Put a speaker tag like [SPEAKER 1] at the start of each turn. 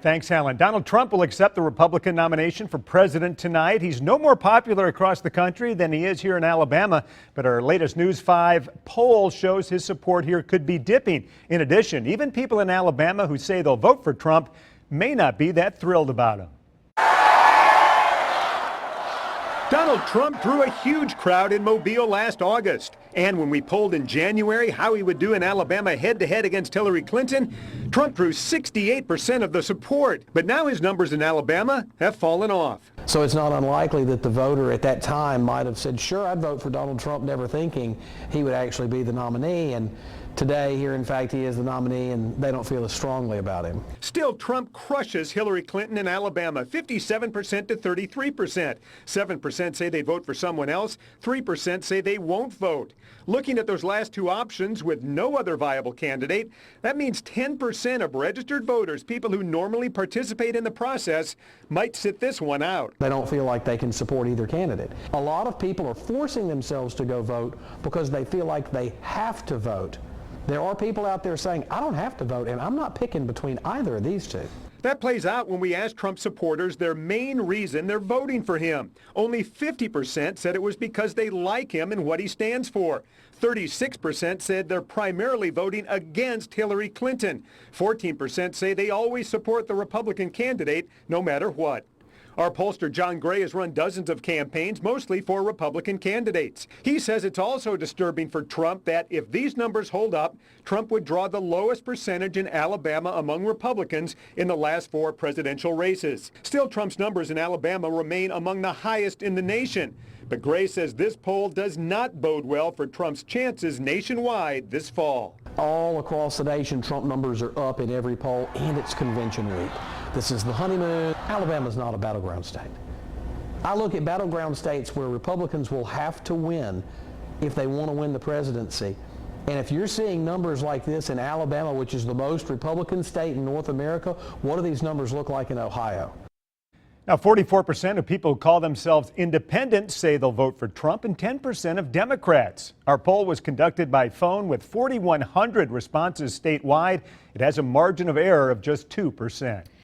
[SPEAKER 1] Thanks, Alan. Donald Trump will accept the Republican nomination for president tonight. He's no more popular across the country than he is here in Alabama, but our latest News 5 poll shows his support here could be dipping. In addition, even people in Alabama who say they'll vote for Trump may not be that thrilled about him. Donald Trump drew a huge crowd in Mobile last August. And when we polled in January how he would do in Alabama head-to-head against Hillary Clinton, Trump drew 68% of the support. But now his numbers in Alabama have fallen off.
[SPEAKER 2] So it's not unlikely that the voter at that time might have said, sure, I'd vote for Donald Trump, never thinking he would actually be the nominee. And today, here, in fact, he is the nominee, and they don't feel as strongly about him. Still, Trump crushes Hillary Clinton in Alabama, 57% to 33%. 7% say they vote for someone else. 3% say they won't vote. Looking at those last two options with no other viable candidate, that means 10% of registered voters, people who normally participate in the process, might sit this one out. They don't feel like they can support either candidate. A lot of people are forcing themselves to go vote because they feel like they have to vote. There are people out there saying, I don't have to vote, and I'm not picking between either of these two. That plays out when we asked Trump supporters their main reason they're voting for him. Only 50% said it was because they like him and what he stands for. 36% said they're primarily voting against Hillary Clinton. 14% say they always support the Republican candidate, no matter what. Our pollster John Gray has run dozens of campaigns, mostly for Republican candidates. He says it's also disturbing for Trump that if these numbers hold up, Trump would draw the lowest percentage in Alabama among Republicans in the last 4 presidential races. Still, Trump's numbers in Alabama remain among the highest in the nation. But Gray says this poll does not bode well for Trump's chances nationwide this fall. All across the nation, Trump numbers are up in every poll, and it's convention week. This is the honeymoon. Alabama's not a battleground state. I look at battleground states where Republicans will have to win if they want to win the presidency. And if you're seeing numbers like this in Alabama, which is the most Republican state in North America, what do these numbers look like in Ohio? Now, 44% of people who call themselves independent say they'll vote for Trump, and 10% of Democrats. Our poll was conducted by phone with 4,100 responses statewide. It has a margin of error of just 2%.